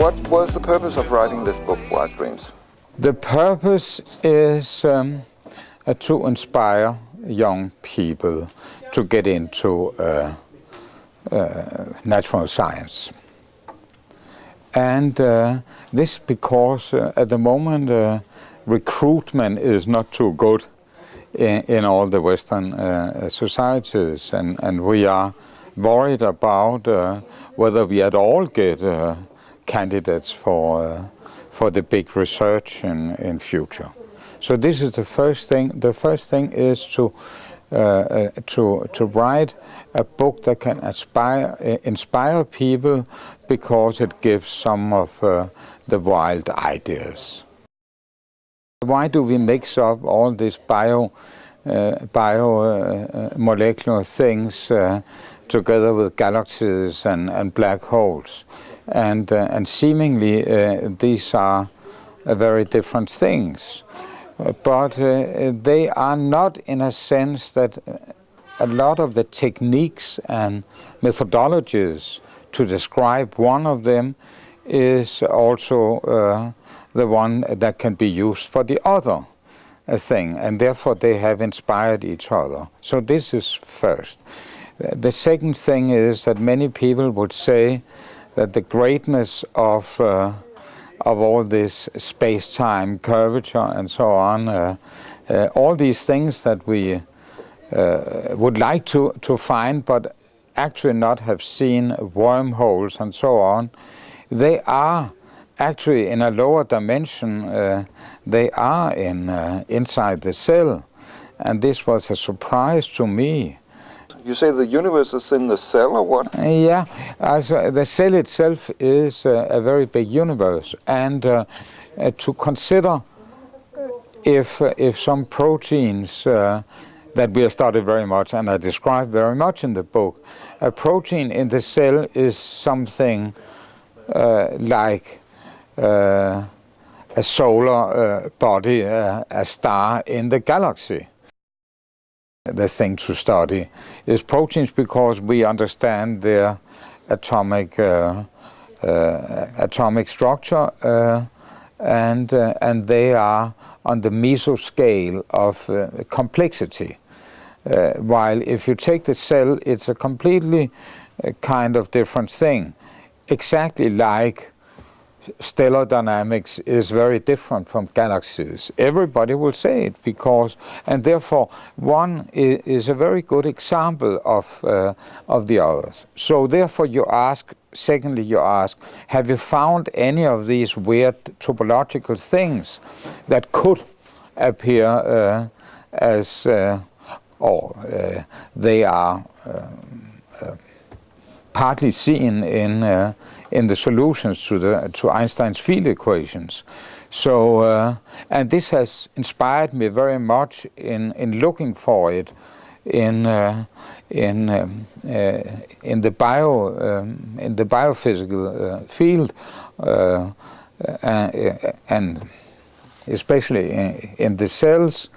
What was the purpose of writing this book, Wild Dreams? The purpose is to inspire young people to get into natural science. And this because at the moment recruitment is not too good in all the Western societies, and we are worried about whether we at all get candidates for the big research in future. So this is the first thing. The first thing is to write a book that can inspire people, because it gives some of the wild ideas. Why do we mix up all these biomolecular things together with galaxies and black holes? And seemingly these are very different things. But they are not, in a sense that a lot of the techniques and methodologies to describe one of them is also the one that can be used for the other thing, and therefore they have inspired each other. So this is first. The second thing is that many people would say that the greatness of all this space-time curvature and so on, all these things that we would like to find but actually not have seen, wormholes and so on, they are actually in a lower dimension. They are inside the cell, and this was a surprise to me. You say the universe is in the cell, or what? Yeah, the cell itself is a very big universe, and to consider if some proteins that we have studied very much, and I describe very much in the book, a protein in the cell is something like a solar body, a star in the galaxy. The thing to study is proteins, because we understand their atomic structure, and they are on the mesoscale of complexity. While if you take the cell, it's a completely kind of different thing. Exactly like stellar dynamics is very different from galaxies. Everybody will say it, because, and therefore one is a very good example of the others. So therefore you ask, secondly you ask, have you found any of these weird topological things that could appear as, or they are partly seen in the solutions to Einstein's field equations. So, and this has inspired me very much in looking for it in the biophysical field, and especially in the cells.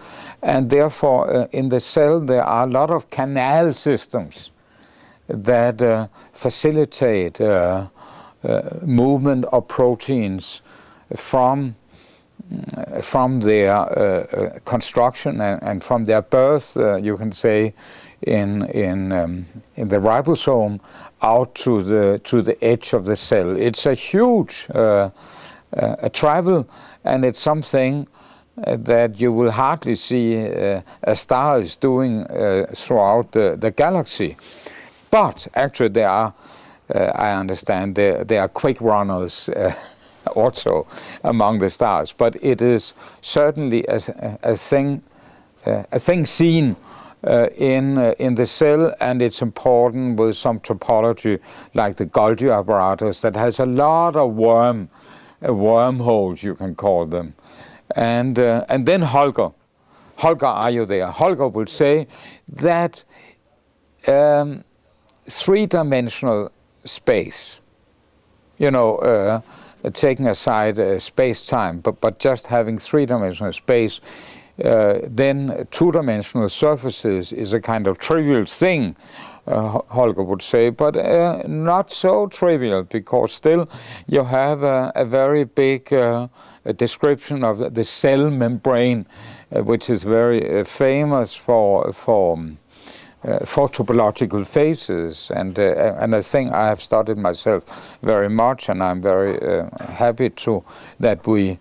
And therefore, in the cell there are a lot of canal systems that facilitate movement of proteins from their construction and from their birth, you can say, in the ribosome out to the edge of the cell. It's a huge travel, and it's something that you will hardly see a star is doing throughout the galaxy. But actually there are, I understand, there are quick runners also among the stars. But it is certainly a thing seen in the cell, and it's important with some topology like the Golgi apparatus that has a lot of wormholes, you can call them. And then Holger, are you there? Holger will say that three-dimensional space, you know, taking aside space-time, but just having three-dimensional space then two-dimensional surfaces is a kind of trivial thing, Holger would say, but not so trivial, because still you have a very big description of the cell membrane, which is very famous for topological phases, and a thing I have studied myself very much, and I'm very happy to that we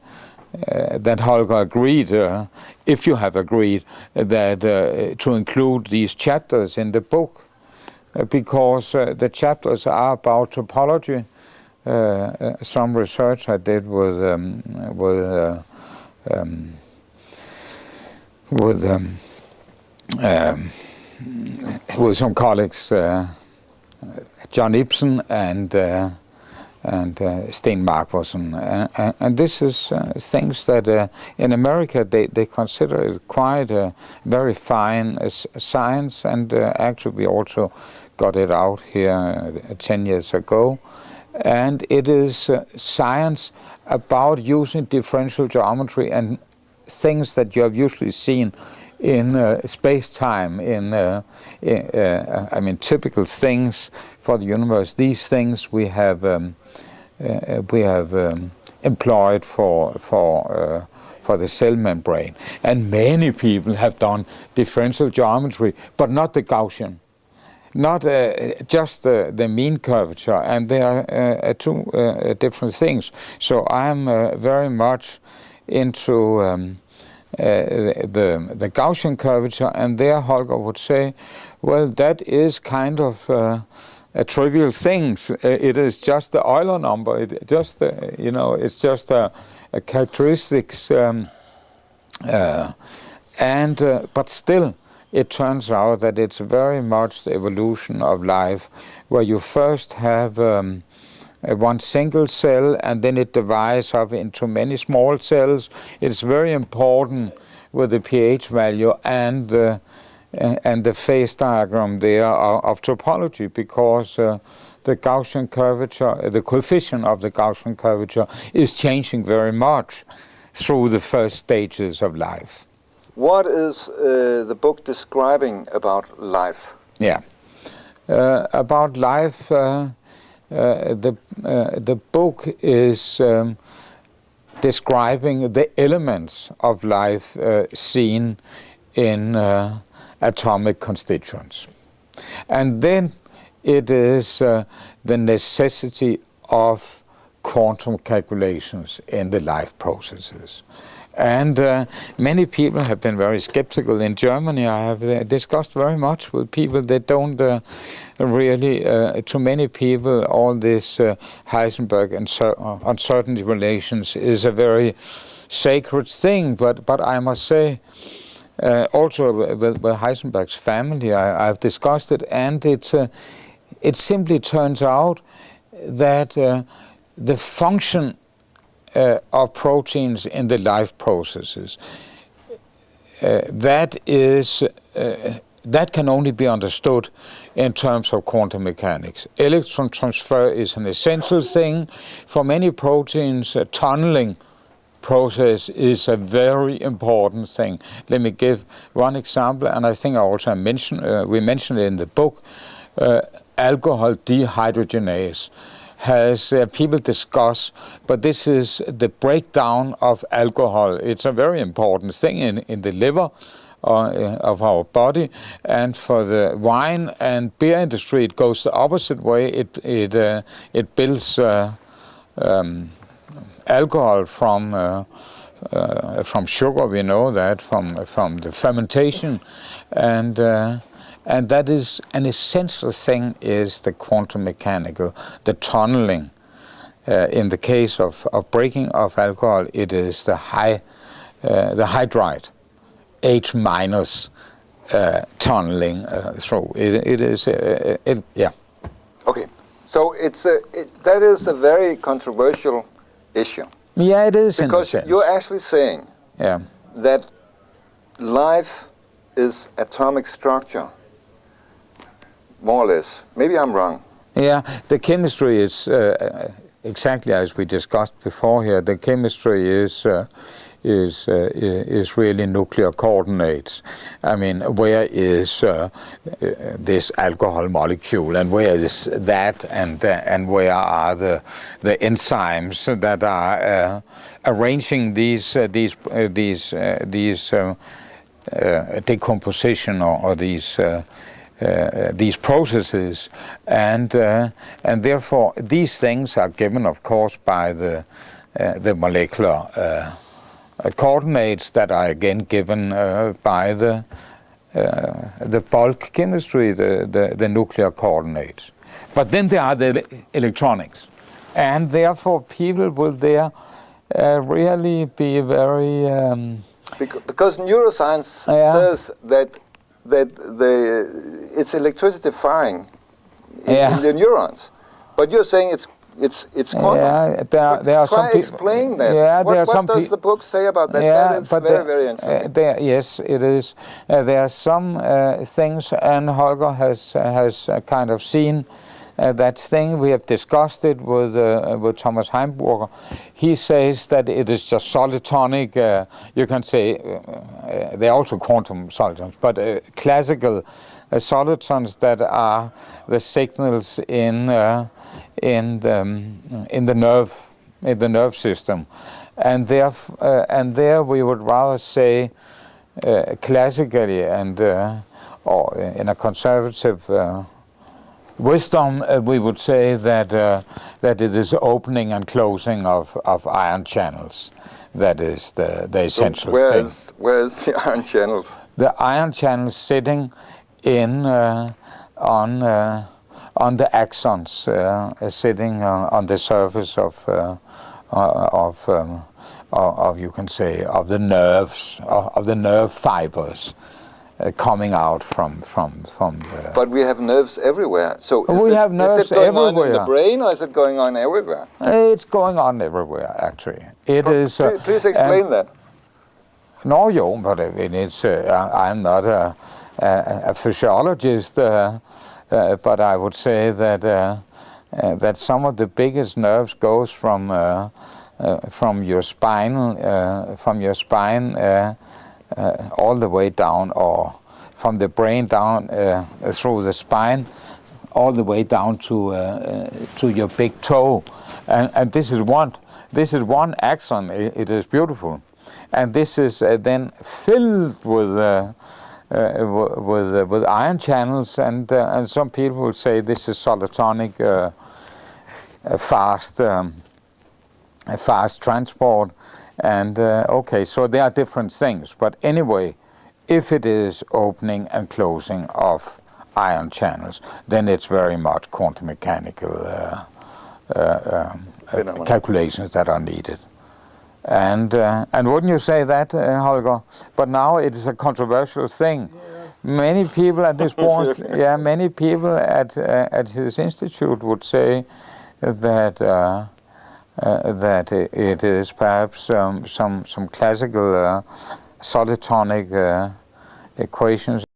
that Holger agreed, if you have agreed, that to include these chapters in the book, because the chapters are about topology. Some research I did with some colleagues, John Ibsen and Sten Markvarsen, and this is things that in America they consider it quite a very fine science, and actually we also got it out here 10 years ago, and it is science about using differential geometry and things that you have usually seen in space-time, I mean, typical things for the universe. These things we have employed for the cell membrane, and many people have done differential geometry, but not the Gaussian, not just the mean curvature, and they are two different things. So I'm very much into the Gaussian curvature, and there Holger would say, well, that is kind of a trivial thing. It is just the Euler number. It just it's just a characteristics, but still, it turns out that it's very much the evolution of life, where you first have one single cell, and then it divides up into many small cells. It's very important with the pH value and the phase diagram there of topology, because the Gaussian curvature, the coefficient of the Gaussian curvature is changing very much through the first stages of life. What is the book describing about life? Yeah, about life. The book is describing the elements of life seen in atomic constituents. And then it is the necessity of quantum calculations in the life processes. And many people have been very skeptical in Germany. I have discussed very much with people that don't really, to many people, all this Heisenberg and uncertainty relations is a very sacred thing. But I must say, also with Heisenberg's family, I've discussed it, and it simply turns out that the function of proteins in the life processes, that can only be understood in terms of quantum mechanics. Electron transfer is an essential thing. For many proteins, a tunneling process is a very important thing. Let me give one example, and I think I also we mentioned it in the book. Alcohol dehydrogenase has people discuss, but this is the breakdown of alcohol. It's a very important thing in the liver of our body, and for the wine and beer industry, it goes the opposite way. It builds alcohol from sugar. We know that from the fermentation, and that is an essential thing, is the quantum mechanical, the tunneling. In the case of breaking of alcohol, it is the hydride H minus tunneling through. It is yeah. Okay, so that is a very controversial issue. Yeah, it is, because you're actually saying that life is atomic structure. More or less. Maybe I'm wrong. Yeah, the chemistry is exactly as we discussed before here. The chemistry is is really nuclear coordinates. I mean, where is this alcohol molecule, and where is that, and where are the enzymes that are arranging these decomposition or these processes, and therefore these things are given, of course, by the molecular coordinates that are again given by the bulk chemistry, the nuclear coordinates. But then there are the electronics, and therefore people will there really be very because neuroscience says that it's electricity firing in the neurons, but you're saying it's quantum. Yeah, there are try explain that. Yeah, what does the book say about that? Yeah, that is very interesting. Yes, it is. There are some things, and Holger has kind of seen that thing. We have discussed it with Thomas Heimburger. He says that it is just solitonic. You can say they are also quantum solitons, but classical solitons that are the signals in the nerve system, and there we would rather say classically and or in a conservative wisdom, we would say that it is opening and closing of ion channels. That is the essential thing. Where is the ion channels? The ion channels sitting in on the axons, sitting on the surface of you can say of the nerves, of the nerve fibers. Coming out from the... But we have nerves everywhere. So is it going on in the brain, or is it going on everywhere? It's going on everywhere, actually. Please explain that. No, but it's. I'm not a physiologist, but I would say that some of the biggest nerves goes from your spine, all the way down, or from the brain down through the spine, all the way down to your big toe, and this is one axon. It is beautiful, and this is then filled with ion channels, and some people will say this is solitonic, fast transport. And okay, so there are different things, but anyway, if it is opening and closing of ion channels, then it's very much quantum mechanical calculations that are needed. And wouldn't you say that, Holger? But now it is a controversial thing. Many people at this point, many people at his institute would say that. That it is perhaps some classical solitonic equations.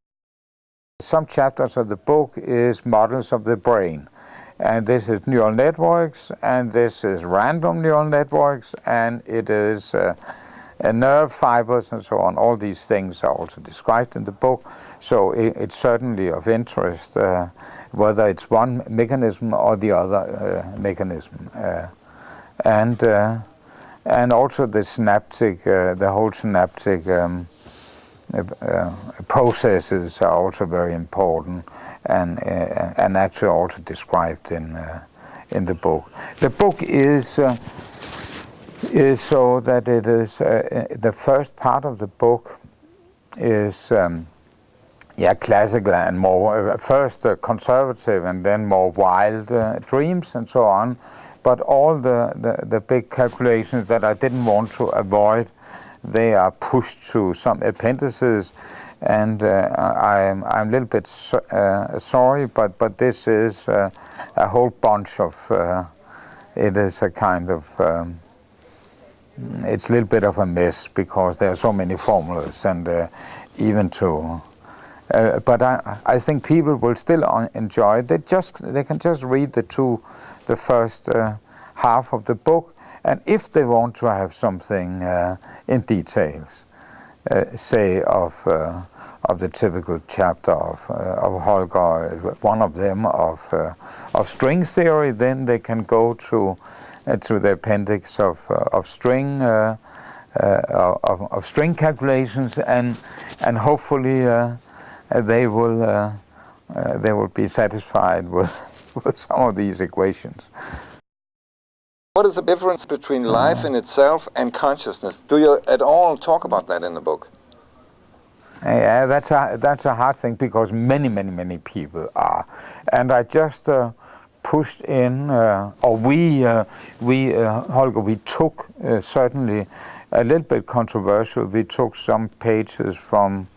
Some chapters of the book is models of the brain, and this is neural networks, and this is random neural networks, and it is nerve fibers and so on. All these things are also described in the book, so it's certainly of interest whether it's one mechanism or the other mechanism. And also the synaptic, the whole synaptic processes are also very important, and actually also described in the book. The book is so that it is the first part of the book is classical and more first conservative and then more wild dreams and so on. But all the big calculations that I didn't want to avoid, they are pushed to some appendices, and I'm a little bit sorry, but this is a whole bunch of. It is a kind of. It's a little bit of a mess because there are so many formulas, and even to. But I think people will still enjoy it. They can just read the first half of the book, And if they want to have something in details, say of the typical chapter of Holger, one of them of string theory, then they can go to the appendix of string calculations, and hopefully they will be satisfied with some of these equations. What is the difference between life in itself and consciousness? Do you at all talk about that in the book? Yeah, that's a hard thing, because many people are, and I just pushed in, or we Holger, we took certainly a little bit controversial. We took some pages from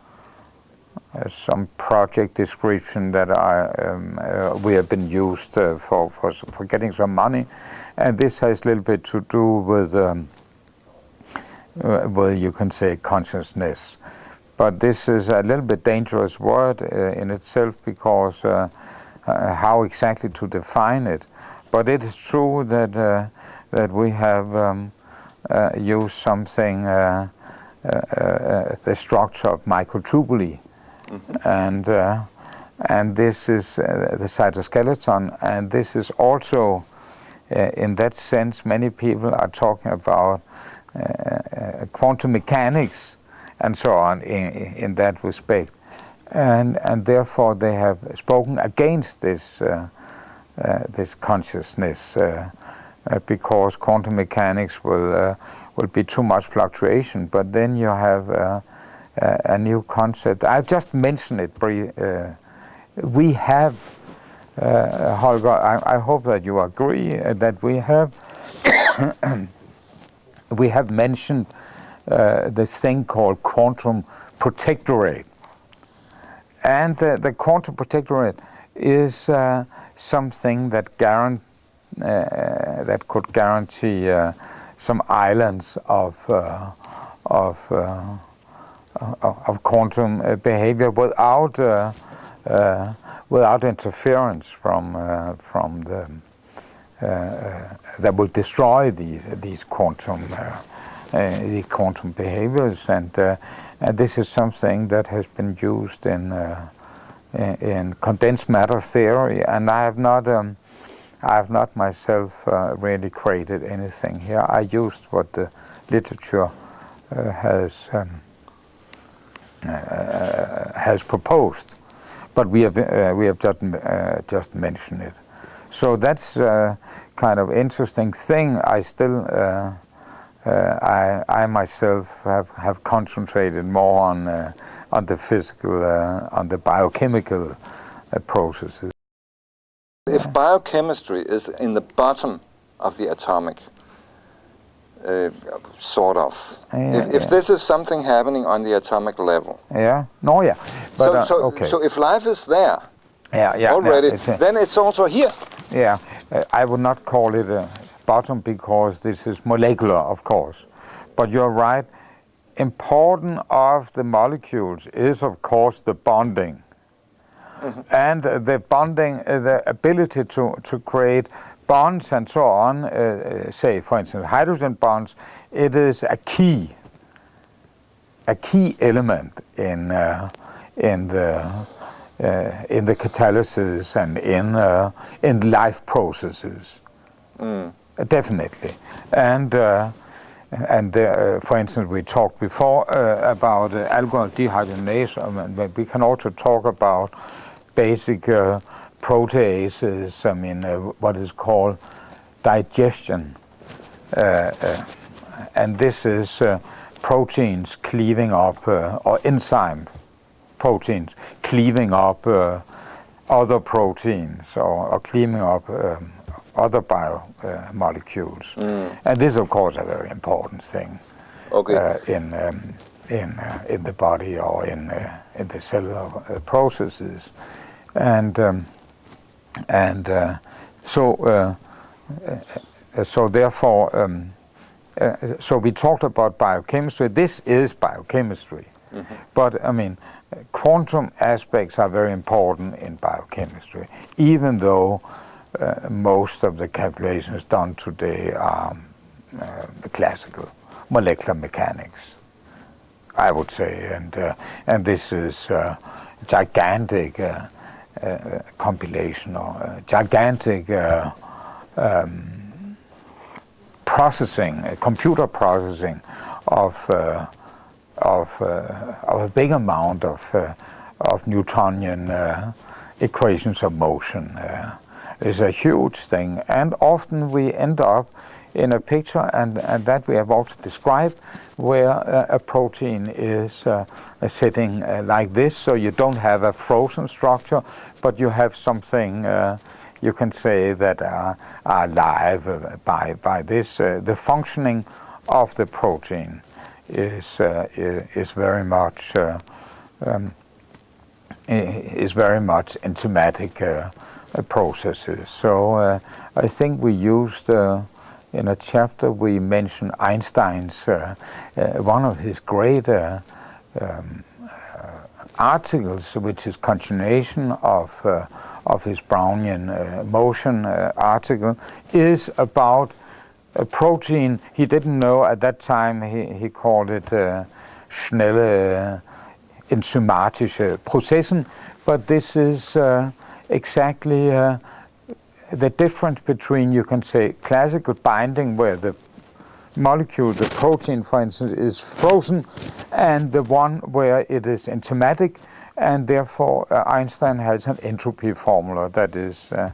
some project description that we have been used for getting some money, and this has a little bit to do with you can say consciousness, but this is a little bit dangerous word in itself, because how exactly to define it. But it is true that we have used something, the structure of microtubuli. And this is the cytoskeleton, and this is also, in that sense, many people are talking about quantum mechanics and so on in that respect, and therefore they have spoken against this this consciousness, because quantum mechanics will be too much fluctuation. But then you have a new concept. I just mentioned it. We have, Holger, I hope that you agree that we have we have mentioned this thing called quantum protectorate, and the quantum protectorate is something that that could guarantee some islands of quantum behavior without interference from the that will destroy these quantum behaviors, and this is something that has been used in condensed matter theory, and I have not myself really created anything here. I used what the literature has proposed, but we have just mentioned it. So that's kind of interesting thing. I still I myself have concentrated more on the physical, on the biochemical processes. If biochemistry is in the bottom of the atomic, sort of. If this is something happening on the atomic level. Yeah. No. Yeah. But, okay. So if life is there. Already, then it's also here. Yeah. I would not call it a bottom, because this is molecular, of course. But you're right. Important of the molecules is, of course, the bonding. Mm-hmm. And the bonding, the ability to create bonds and so on, say, for instance, hydrogen bonds, it is a key element in the catalysis and in life processes. Definitely. And for instance, we talked before about alcohol dehydrogenase, but we can also talk about basic proteases, I mean, what is called digestion. And this is proteins cleaving up, or enzyme proteins cleaving up other proteins, or cleaving up other biomolecules. And this, of course, is a very important thing in the body, or in the cellular processes. So therefore, so we talked about biochemistry. This is biochemistry. Mm-hmm. But I mean, quantum aspects are very important in biochemistry, even though most of the calculations done today are classical molecular mechanics, I would say, and this is gigantic compilation or gigantic processing, computer processing of a big amount of Newtonian equations of motion. Is a huge thing, and often we end up in a picture, and that we have also described, where a protein is sitting like this, so you don't have a frozen structure, but you have something you can say that are alive by this. The functioning of the protein is very much enzymatic processes. So I think we used in a chapter we mentioned Einstein's one of his great articles, which is continuation of his Brownian motion article, is about a protein. He didn't know at that time. He called it schnelle enzymatische Prozessen, but this is exactly the difference between, you can say, classical binding, where the molecule, the protein, for instance, is frozen, and the one where it is enzymatic, and therefore Einstein has an entropy formula that is a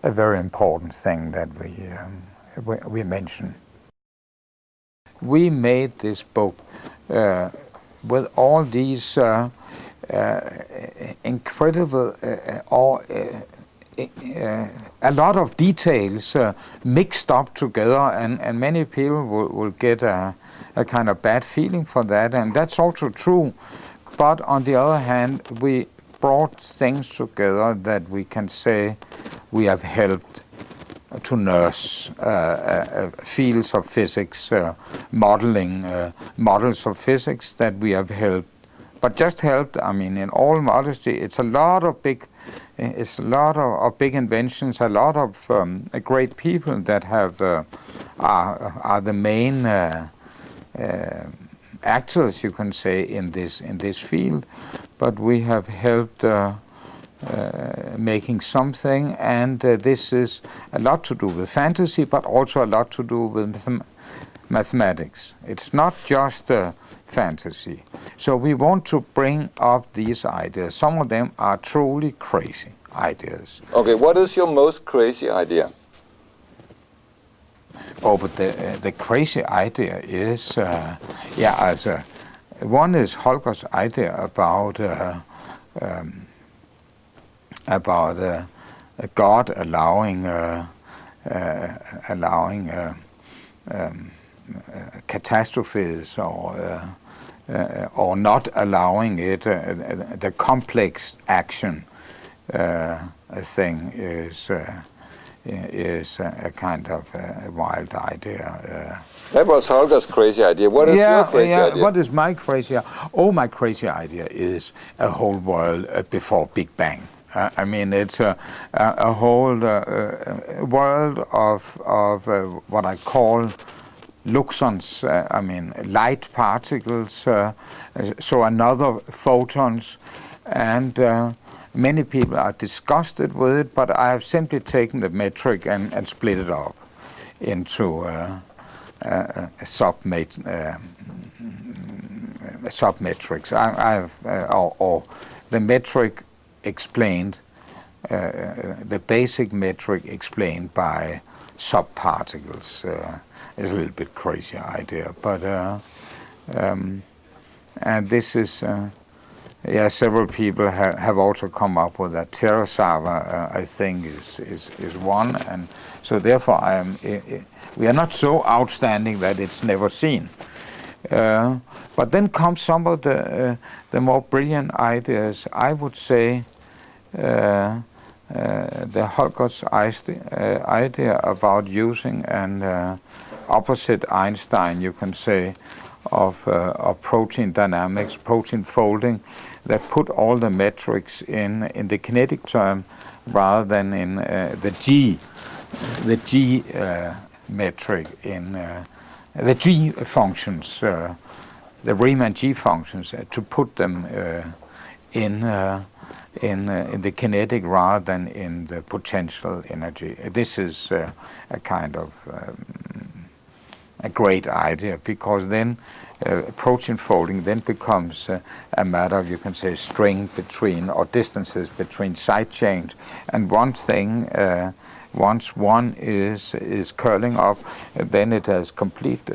very important thing that we mention. We made this book with all these incredible a lot of details mixed up together, and many people will get a kind of bad feeling for that, and that's also true. But on the other hand, we brought things together that we can say we have helped to nurse fields of physics, modeling models of physics that we have helped. But just helped, I mean, in all modesty, it's a lot of big inventions, a lot of great people that have are the main actors, you can say, in this field. But we have helped making something, and this is a lot to do with fantasy, but also a lot to do with mathematics. It's not just fantasy. So we want to bring up these ideas. Some of them are truly crazy ideas. Okay, what is your most crazy idea? Oh, but the crazy idea is, one is Holger's idea about God allowing catastrophes or not allowing it. The complex action thing is a kind of wild idea. That was Holger's crazy idea. What is your crazy idea? What is my crazy idea? Oh, my crazy idea is a whole world before Big Bang. I mean, it's a whole world of what I call luxons, I mean, light particles, so another photons, and many people are disgusted with it, but I have simply taken the metric and split it up into submetrics. Or the metric explained, the basic metric explained by subparticles. Is a little bit crazy idea, but and this is several people have also come up with that. Teresawa, I think, is one, and so therefore we are not so outstanding that it's never seen. But then come some of the more brilliant ideas. I would say the Holger's idea about using an opposite Einstein, you can say, of protein dynamics, protein folding, that put all the metrics in the kinetic term rather than in the G metric in the G functions, the Riemann G functions, to put them in the kinetic rather than in the potential energy. This is a kind of a great idea, because then protein folding then becomes a matter of, you can say, string between, or distances between side chains. And one thing, once one is curling up, then it has complete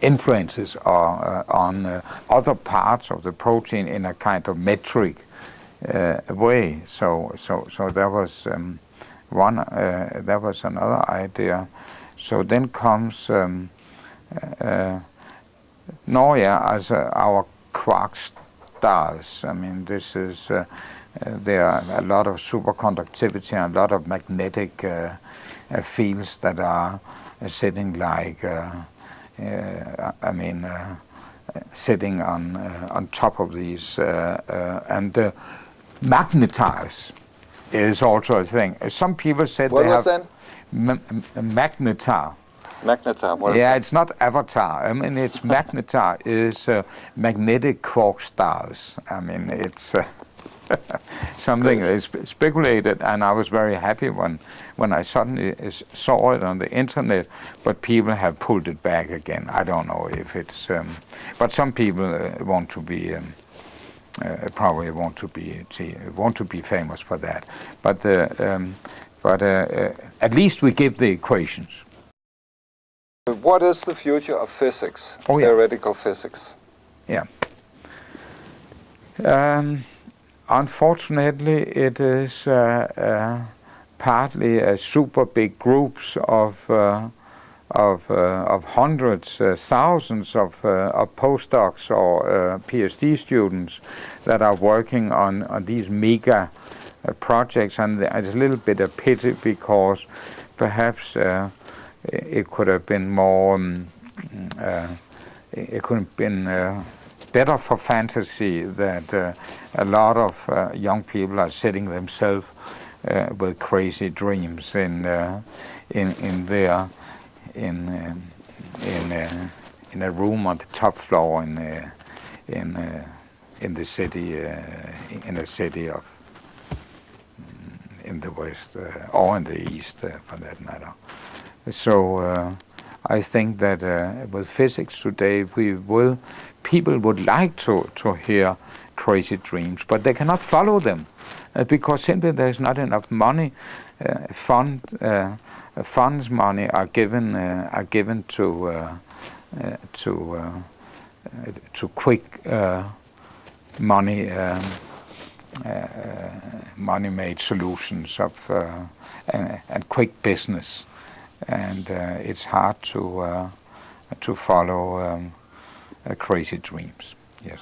influences on other parts of the protein in a kind of metric way. So there was there was another idea. So then comes as our quark stars. I mean, this is there are a lot of superconductivity and a lot of magnetic fields that are sitting like sitting on top of these and magnetize is also a thing. Some people said what they was have magnetar. Magnetar, what is yeah, that? it's not avatar. I mean, it's magnetar is magnetic quark stars. I mean, it's something is speculated, and I was very happy when I suddenly saw it on the internet. But people have pulled it back again. I don't know if it's, but some people want to be. Probably want to be famous for that, but at least we give the equations. What is the future of physics, Oh, yeah. theoretical physics? Yeah. Unfortunately, it is partly super big groups of hundreds, thousands of postdocs or PhD students that are working on these mega projects, and it's a little bit of pity, because perhaps it could have been more, it could have been better for fantasy that a lot of young people are setting themselves with crazy dreams in a room on the top floor in the city of in the west or in the east for that matter. So I think that with physics today, people would like to hear crazy dreams, but they cannot follow them because simply there is not enough money. Funds money are given to quick money-made solutions of and quick business, and it's hard to follow crazy dreams. Yes.